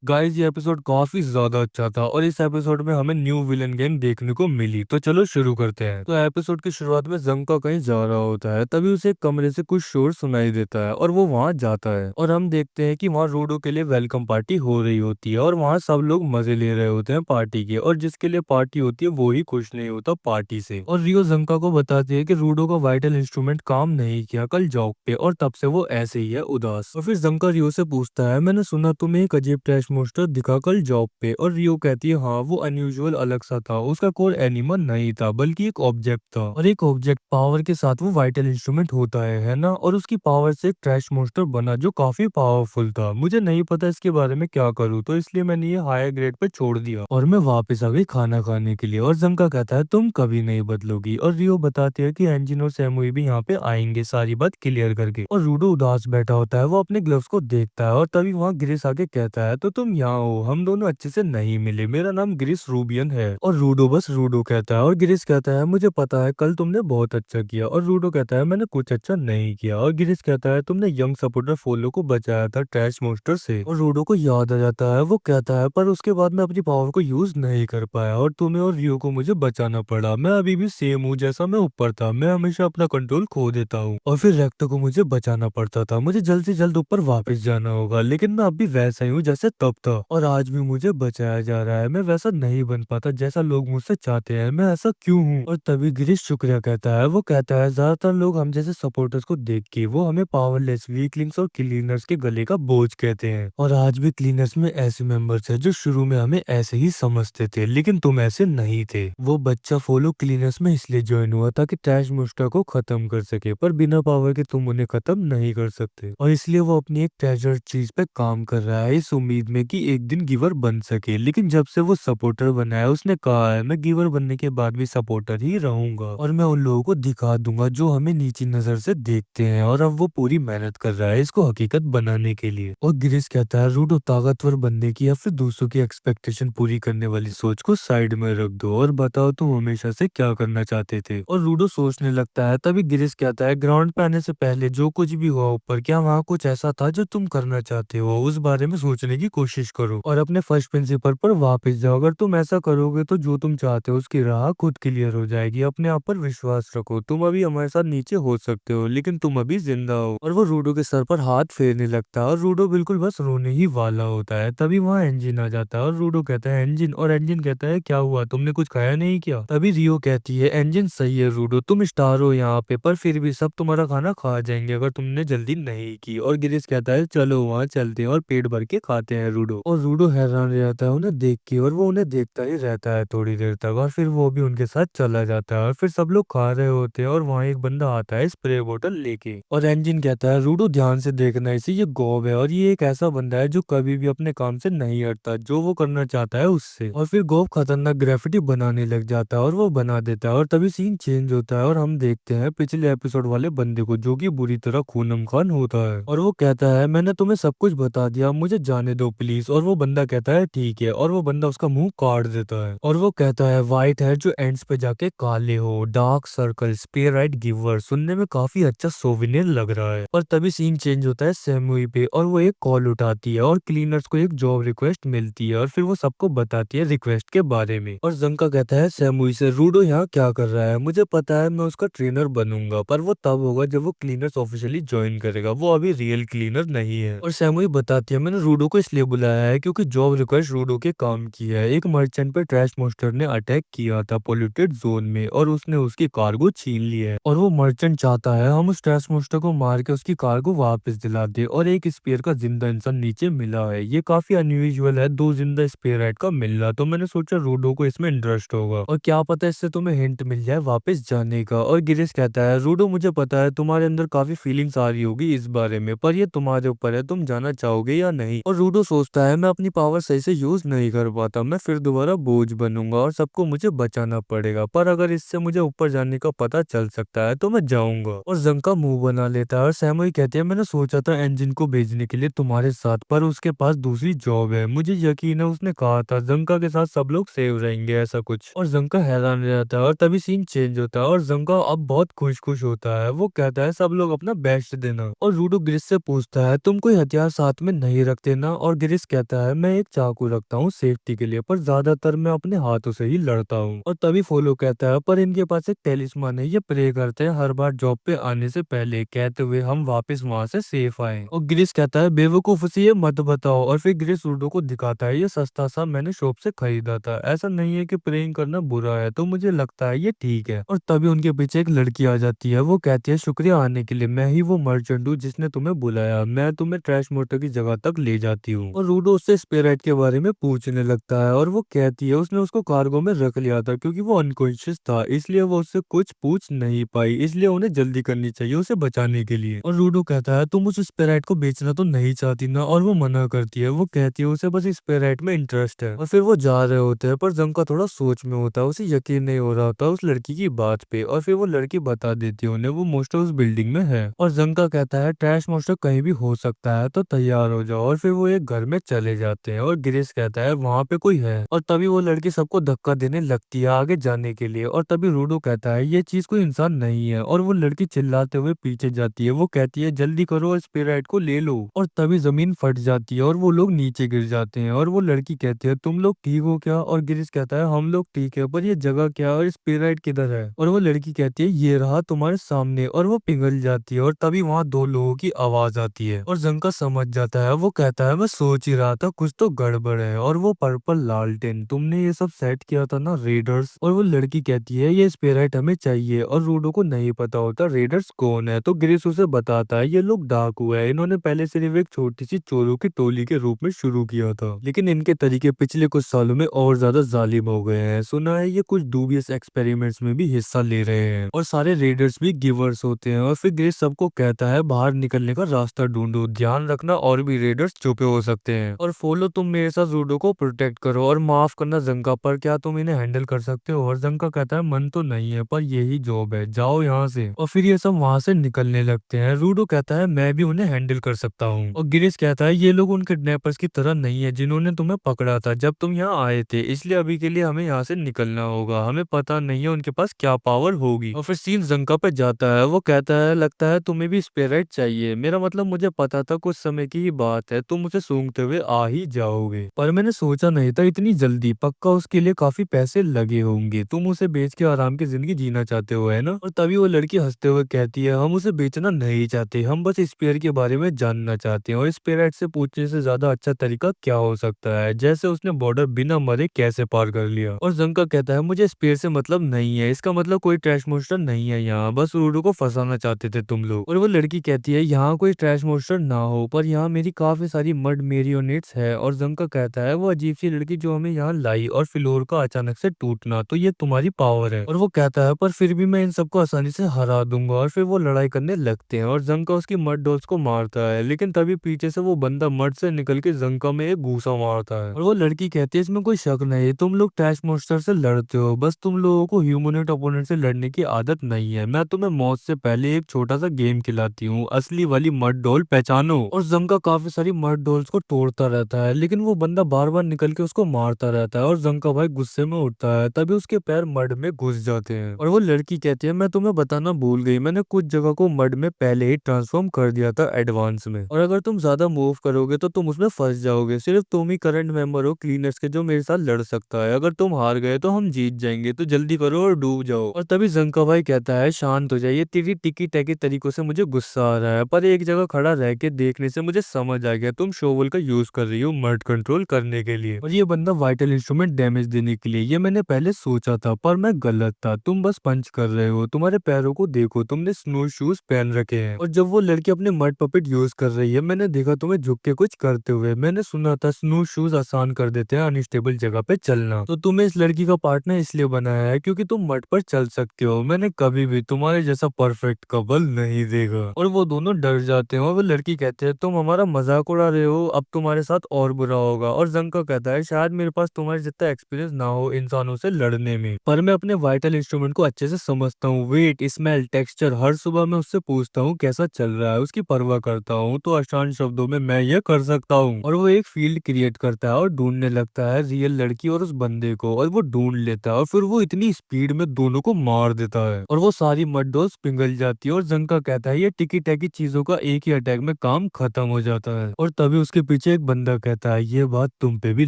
Guys ये episode काफी ज्यादा अच्छा था और इस एपिसोड में हमें न्यू विलन गैंग देखने को मिली। तो चलो शुरू करते हैं। तो एपिसोड की शुरुआत में जंका कहीं जा रहा होता है, तभी उसे एक कमरे से कुछ शोर सुनाई देता है और वो वहां जाता है और हम देखते हैं कि वहां रूडो के लिए वेलकम पार्टी हो रही होती है और वहां सब लोग मजे ले रहे होते हैं पार्टी के। और जिसके लिए पार्टी होती है वो ही खुश नहीं होता पार्टी से। और रियो जंका को बताती है कि रूडो का वाइटल इंस्ट्रूमेंट काम नहीं किया कल जॉब पे और तब से वो ऐसे ही है उदास। और फिर जंका रियो से पूछता है, मैंने सुना तुम्हें एक अजीब ट्रैश मोस्टर दिखा कल जॉब पे। और रियो कहती है हाँ वो अनयूजुअल अलग सा था, उसका कोर एनिमल नहीं था बल्कि एक ऑब्जेक्ट था। और एक ऑब्जेक्ट पावर के साथ वो वाइटल इंस्ट्रूमेंट होता है ना। और उसकी पावर से एक ट्रैश मोस्टर बना जो काफी पावरफुल था। मुझे नहीं पता इसके बारे में क्या करूँ, तो इसलिए मैंने ये हायर ग्रेड पे छोड़ दिया और मैं वापस आ गई खाना खाने के लिए। और जंका कहता है तुम कभी नहीं बदलोगी। और रियो बताती है कि एंजिन और सैमुई भी यहाँ पे आएंगे सारी बात क्लियर करके। और रूडो उदास बैठा होता है, वो अपने ग्लव्स को देखता है और तभी वहाँ ग्रिस आके कहता है तो तुम यहाँ हो, हम दोनों अच्छे से नहीं मिले, मेरा नाम ग्रिस रूबियन है। और रूडो बस रूडो कहता है और ग्रिस कहता है मुझे पता है कल तुमने बहुत अच्छा किया। और रूडो कहता है मैंने कुछ अच्छा नहीं किया। और ग्रिस कहता है तुमने यंग सपोर्टर फोलो को बचाया था ट्रैश मोस्टर से। और रूडो को याद आ जाता है, वो कहता है पर उसके बाद मैं अपनी पावर को यूज नहीं कर पाया और तुम्हें और रियो को मुझे बचाना पड़ा। मैं अभी भी सेम हूँ जैसा मैं ऊपर था, मैं हमेशा अपना कंट्रोल खो देता हूँ और फिर रेक्टो को मुझे बचाना पड़ता था। मुझे जल्द से जल्द ऊपर वापस जाना होगा, लेकिन मैं अब भी वैसा ही हूँ जैसे तब था और आज भी मुझे बचाया जा रहा है। मैं वैसा नहीं बन पाता जैसा लोग मुझसे चाहते हैं, मैं ऐसा क्यों हूँ। और तभी गिरीश शुक्रिया कहता है, वो कहता है ज्यादातर लोग हम जैसे सपोर्टर्स को देख के वो हमें पावरलेस वीकलिंग्स और क्लीनर्स के गले का बोझ कहते हैं। और आज भी क्लीनर्स में ऐसे मेंबर्स हैं जो शुरू में हमें ऐसे ही समझते थे, लेकिन तुम ऐसे नहीं थे। वो बच्चा फॉलो क्लीनर्स में इसलिए ज्वाइन हुआ ताकि ट्रैश मुस्टा को खत्म कर सके, पर बिना पावर के तुम उन्हें खत्म नहीं कर सकते। और इसलिए वो अपनी एक ट्रेजर चीज पे काम कर रहा है इस उम्मीद में कि एक दिन गिवर बन सके। लेकिन जब से वो सपोर्टर बना है उसने कहा है मैं गिवर बनने के बाद भी सपोर्टर ही रहूंगा और मैं उन लोगों को दिखा दूंगा जो हमें नीची नजर से देखते हैं। और अब वो पूरी मेहनत कर रहा है इसको हकीकत बनाने के लिए। और गिरिश कहता है रूडो ताकतवर बनने की या फिर दूसरों की एक्सपेक्टेशन पूरी करने वाली सोच को साइड में रख दो और बताओ तुम हमेशा से क्या करना चाहते थे। और रूडो सोचने लगता है, तभी गिरिश कहता है ग्राउंड पे आने से पहले जो कुछ भी हुआ ऊपर, क्या वहाँ कुछ ऐसा था जो तुम करना चाहते हो, उस बारे में सोचने की कोशिश करो और अपने फर्स्ट प्रिंसिपल पर वापस जाओ। अगर तुम ऐसा करोगे तो जो तुम चाहते हो उसकी राह खुद क्लियर हो जाएगी। अपने आप पर विश्वास रखो, तुम अभी हमारे साथ नीचे हो सकते हो लेकिन तुम अभी जिंदा हो। और वो रूडो के सर पर हाथ फेरने लगता है और रूडो बिल्कुल बस रोने ही वाला होता है। तभी वहाँ एंजिन आ जाता है और रूडो कहता है एंजिन, और एंजिन कहता है क्या हुआ, तुमने कुछ खाया नहीं क्या। तभी रियो कहती है एंजिन सही है रूडो, तुम स्टार हो यहाँ पे, पर फिर भी सब तुम्हारा खाना खा जाएंगे अगर तुमने जल्दी नहीं की। और गिरीश कहता है चलो वहाँ चलते हैं और पेट भर के खाते हैं रूडो। और रूडो हैरान रह जाता है उन्हें देख के और वो उन्हें देखता ही रहता है थोड़ी देर तक और फिर वो भी उनके साथ चला जाता है। और फिर सब लोग खा रहे होते हैं और वहाँ एक बंदा आता है स्प्रे बोतल लेके और एंजिन कहता है रूडो ध्यान से देखना, इसे ये गोब है और ये एक ऐसा बंदा है जो कभी भी अपने काम से नहीं हटता, जो वो करना चाहता है उससे। और फिर गोब खतरनाक ग्रेफिटी बनाने लग जाता है और वो बना देता है और तभी सीन चेंज होता है और हम देखते हैं पिछले एपिसोड वाले बंदे को जो कि बुरी तरह खूनम खान होता है। और वो कहता है मैंने तुम्हें सब कुछ बता दिया, मुझे जाने दो प्लीज। और वो बंदा कहता है ठीक है और वो बंदा उसका मुंह काट देता है और वो कहता है व्हाइट है जो एंड्स पे जाके काले हो, dark circle, spare right giver, सुनने में काफी अच्छा सोविनियर लग रहा है। और तभी सीन चेंज होता है सैमुई पे और वो एक कॉल उठाती है और क्लीनर्स को एक जॉब रिक्वेस्ट मिलती है और फिर वो सबको बताती है रिक्वेस्ट के बारे में। और जंका कहता है सैमुई से रूडो यहाँ क्या कर रहा है, मुझे पता है मैं उसका ट्रेनर बनूंगा, पर वो तब होगा जब वो क्लीनर्स ऑफिशियली ज्वाइन करेगा, वो अभी रियल क्लीनर नहीं है। और सैमुई बताती है मैंने रूडो को इसलिए बुलाया है क्योंकि जॉब रिक्वेस्ट रूडो के काम की है। एक मर्चेंट पे ट्रैश मोस्टर ने अटैक किया था पोल्यूटेड जोन में और उसने उसकी कार्गो छीन ली है और वो मर्चेंट चाहता है हम उस ट्रैश मोस्टर को मार के उसकी कार्गो वापस दिला दे। और एक स्पेयर का जिंदा इंसान नीचे मिला है, ये काफी अनयूजुअल है दो जिंदा स्पेयर राइट का मिलना, तो मैंने सोचा रूडो को इसमें इंटरेस्ट होगा और क्या पता इससे तुम्हें हिंट मिल जाए वापस जाने का। और गिरीश कहता है रूडो मुझे पता है तुम्हारे अंदर काफी फीलिंग्स आ रही होगी इस बारे में, पर ये तुम्हारे ऊपर है तुम जाना चाहोगे या नहीं। और रूडो सोचता है मैं अपनी पावर सही से यूज नहीं कर पाता, मैं फिर दोबारा बोझ बनूंगा और सबको मुझे बचाना पड़ेगा, पर अगर इससे मुझे ऊपर जाने का पता चल सकता है तो मैं जाऊंगा। और जंका मुंह बना लेता है और सैमुई कहते हैं मैंने सोचा था एंजिन को भेजने के लिए तुम्हारे साथ, पर उसके पास दूसरी जॉब है, मुझे यकीन है उसने कहा था जंका के साथ सब लोग सेव रहेंगे ऐसा कुछ। और जंका हैरान रहता है और तभी सीन चेंज होता है और जंका अब बहुत खुश खुश होता है, वो कहता है सब लोग अपना बेस्ट देना। और रूडो ग्रिस से पूछता है तुम कोई हथियार साथ में नहीं रखते ना। और गिरिस कहता है मैं एक चाकू रखता हूँ सेफ्टी के लिए, पर ज्यादातर मैं अपने हाथों से ही लड़ता हूँ। और तभी फोलो कहता है पर इनके पास एक टेलिस्मान है, ये प्रे करते हैं हर बार जॉब पे आने से पहले, कहते हुए हम वापस वहां से सेफ आए। और गिरिस कहता है बेवकूफ उसे ये मत बताओ। और फिर गिरिस रूडो को दिखाता है ये सस्ता सा मैंने शॉप से खरीदा था, ऐसा नहीं है कि प्रेइंग करना बुरा है, तो मुझे लगता है ये ठीक है। और तभी उनके पीछे एक लड़की आ जाती है, वो कहती है शुक्रिया आने के लिए, मैं ही वो मर्चेंट हूँ जिसने तुम्हें बुलाया, मैं तुम्हें ट्रैश मोटर की जगह तक ले जाती हूँ। और रूडो उससे स्पेराइट के बारे में पूछने लगता है और वो कहती है उसने उसको कार्गो में रख लिया था क्योंकि वो अनकॉन्शियस था, इसलिए वो उससे कुछ पूछ नहीं पाई, इसलिए उन्हें जल्दी करनी चाहिए उसे बचाने के लिए। और रूडो कहता है तुम उस स्पेराइट को बेचना तो नहीं चाहती ना, और वो मना करती है, वो कहती है उसे बस स्पेराइट में इंटरेस्ट है। और फिर वो जा रहे होते हैं पर जंका थोड़ा सोच में होता है, उसे यकीन नहीं हो रहा होता उस लड़की की बात पे। और फिर वो लड़की बता देती है उन्हें वो मोस्टर उस बिल्डिंग में है। और जंका कहता है ट्रैश मोस्टर कहीं भी हो सकता है तो तैयार हो जाओ। और फिर वो एक घर में चले जाते हैं और गिरीश कहता है वहां पे कोई है। और तभी वो लड़की सबको धक्का देने लगती है आगे जाने के लिए। और तभी रूडो कहता है ये चीज कोई इंसान नहीं है। और वो लड़की चिल्लाते हुए पीछे जाती है, वो कहती है जल्दी करो और स्पिरिट को ले लो। और तभी जमीन फट जाती है और वो लोग नीचे गिर जाते हैं। और वो लड़की कहती है तुम लोग ठीक हो क्या? और गिरीश कहता है हम लोग ठीक है, पर ये जगह क्या और स्पिरिट किधर है? और वो लड़की कहती है ये रहा तुम्हारे सामने। और वो पिघल जाती है और तभी वहां दो लोगों की आवाज आती है और जंका समझ जाता है, वो कहता है मैं सोच ही रहा था कुछ तो गड़बड़ है। और वो पर्पल लालटेन तुमने ये सब सेट किया था ना रेडर्स? और वो लड़की कहती है ये स्पिरिट हमें चाहिए। और रूडो को नहीं पता होता रेडर्स कौन है, तो गिरीश उसे बताता है ये लोग डाकू है, इन्होंने पहले सिर्फ एक छोटी सी चोरों की टोली के रूप में शुरू किया था, लेकिन इनके तरीके पिछले कुछ सालों में और ज्यादा जालिम हो गए हैं। सुना है ये कुछ डूबियस एक्सपेरिमेंट्स में भी हिस्सा ले रहे हैं और सारे रेडर्स भी गिवर्स होते हैं। और फिर गिरीश सबको कहता है बाहर निकलने का रास्ता ढूंढो, ध्यान रखना और भी रेडर्स छुपे हो सकते हैं। और फॉलो तुम मेरे साथ रूडो को प्रोटेक्ट करो और माफ करना जंका, पर क्या तुम इन्हें हैंडल कर सकते हो? और जंका कहता है मन तो नहीं है पर यही जॉब है, जाओ यहाँ से। और फिर ये सब वहां से निकलने लगते हैं। रूडो कहता है मैं भी उन्हें हैंडल कर सकता हूँ। और गिरीश कहता है ये लोग उन किडनैपर्स की तरह नहीं है जिन्होंने तुम्हें पकड़ा था जब तुम यहाँ आए थे, इसलिए अभी के लिए हमें यहाँ से निकलना होगा, हमें पता नहीं है उनके पास क्या पावर होगी। और फिर सीन जंका पे जाता है, वो कहता है लगता है तुम्हें भी स्पिरिट चाहिए, मेरा मतलब मुझे पता था कुछ समय की ही बात है, तुम उसे सूंघते हुए आ ही जाओगे, पर मैंने सोचा नहीं था इतनी जल्दी, पक्का उसके लिए काफी पैसे लगे होंगे, तुम उसे बेच के आराम की जिंदगी जीना चाहते हो है ना? और तभी वो लड़की हंसते हुए कहती है हम उसे बेचना नहीं चाहते, हम बस स्पेयर के बारे में जानना चाहते हैं, और स्पिरिट से पूछने से ज्यादा अच्छा तरीका क्या हो सकता है, जैसे उसने बॉर्डर बिना मरे कैसे पार कर लिया। और जंका कहता है मुझे स्पेयर से मतलब नहीं है, इसका मतलब कोई ट्रैश मोस्टर नहीं है यहाँ, बस रूडो को फंसाना चाहते थे तुम लोग। और वो लड़की कहती है यहाँ कोई ट्रैश मोस्टर ना हो, पर यहाँ मेरी काफी सारी मड मेरियोनेट्स है। और जंका कहता है वो अजीब सी लड़की जो हमें यहाँ लाई और फ्लोर का अचानक से टूटना, तो ये तुम्हारी पावर है। और वो कहता है पर फिर भी मैं इन सबको आसानी से हरा दूंगा। और फिर वो लड़ाई करने लगते हैं और जंका उसकी मड डॉल्स को मारता है, लेकिन तभी पीछे से वो बंदा मड से निकल के जंका में एक घूसा मारता है। और वो लड़की कहती है इसमें कोई शक नहीं, तुम लोग ट्रैश मोस्टर से लड़ते हो, बस तुम लोगों को ह्यूमनोइड ओपोनेंट से लड़ने की आदत नहीं है, मैं तुम्हें मौत से पहले एक छोटा सा गेम खिलाती हूँ, असली वाली मड डॉल पहचानो। और जंका काफी सारी मड डॉल्स को तोड़ता रहता है, लेकिन वो बंदा बार बार निकल के उसको मारता रहता है और जंका भाई गुस्से में उठता है, तभी उसके पैर मड में घुस जाते हैं। और वो लड़की कहती है मैं तुम्हें बताना भूल गई, मैंने कुछ जगह को मड में पहले ही ट्रांसफॉर्म कर दिया था एडवांस में, और अगर तुम ज्यादा मूव करोगे तो तुम उसमें फंस जाओगे, सिर्फ तुम ही करंट मेंबर हो क्लीनर्स के जो मेरे साथ लड़ सकता है, अगर तुम हार गए तो हम जीत जाएंगे, तो जल्दी करो और डूब जाओ। और तभी जंका भाई कहता है शांत हो जाइए, तेरी टिकी टैकी तरीकों से मुझे गुस्सा आ रहा है, पर एक जगह खड़ा रह के देखने से मुझे समझ आ गया तुम शोवल का यूज कर रही हो मर्ड कंट्रोल करने के लिए, और ये बंदा वाइटल इंस्ट्रूमेंट डैमेज देने के लिए, ये मैंने पहले सोचा था पर मैं गलत था, तुम बस पंच कर रहे हो, तुम्हारे पैरों को देखो, तुमने स्नो शूज पहन रखे हैं। और जब वो लड़की अपने मर्ड पपेट यूज कर रही है मैंने देखा तुम्हें झुक के कुछ करते हुए, मैंने सुना था स्नो शूज आसान कर देते हैं अनस्टेबल जगह पे चलना, तो तुम्हें इस लड़की का पार्टनर इसलिए बनाया है क्योंकि तुम मड पर चल सकते हो, मैंने कभी भी तुम्हारे जैसा परफेक्ट कपल नहीं देखा। और वो दोनों डर जाते हैं और वो लड़की कहते हैं तुम हमारा मजाक उड़ा रहे हो, अब तुम्हारे साथ और बुरा होगा। और जंका कहता है शायद मेरे पास तुम्हारे जितना एक्सपीरियंस ना हो इंसानों से लड़ने में, पर मैं अपने वाइटल इंस्ट्रूमेंट को अच्छे से समझता हूँ, वेट स्मेल टेक्सचर, हर सुबह मैं उससे पूछता हूँ कैसा चल रहा है, उसकी परवाह करता हूँ, तो आसान शब्दों में मैं ये कर सकता हूँ। और वो एक फील्ड क्रिएट करता है और ढूंढने लगता है रियल लड़की और उस बंदे को, और वो ढूंढ लेता है और फिर वो इतनी स्पीड में दोनों को मार देता है और वो सारी मड डॉल्स पिघल जाती है। और जंका कहता है ये टिकी टैकी चीजों का एक ही अटैक में काम खत्म हो जाता है। और तभी उसके पीछे पीछे एक बंदा कहता है ये बात तुम पे भी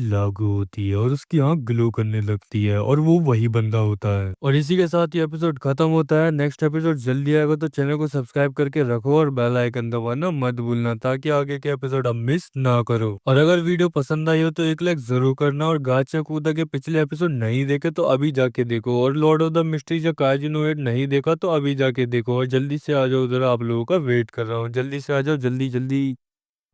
लागू होती है और उसकी आंख ग्लो करने लगती है और वो वही बंदा होता है। और इसी के साथ ये एपिसोड खत्म होता है। नेक्स्ट एपिसोड जल्दी आएगा तो चैनल को सब्सक्राइब करके रखो और बेल आइकन दबाना मत भूलना ताकि आगे के एपिसोड आप मिस ना करो। और अगर वीडियो पसंद आई हो तो एक लाइक जरूर करना और गाचा कूदा के पिछले एपिसोड नहीं देखे तो अभी जाके देखो और लॉर्ड ऑफ द मिस्ट्रीज या काइजिनोएड नहीं देखा तो अभी जाके देखो और जल्दी से आ जाओ, उधर आप लोगों का वेट कर रहा हूँ। जल्दी से आ जाओ, जल्दी जल्दी।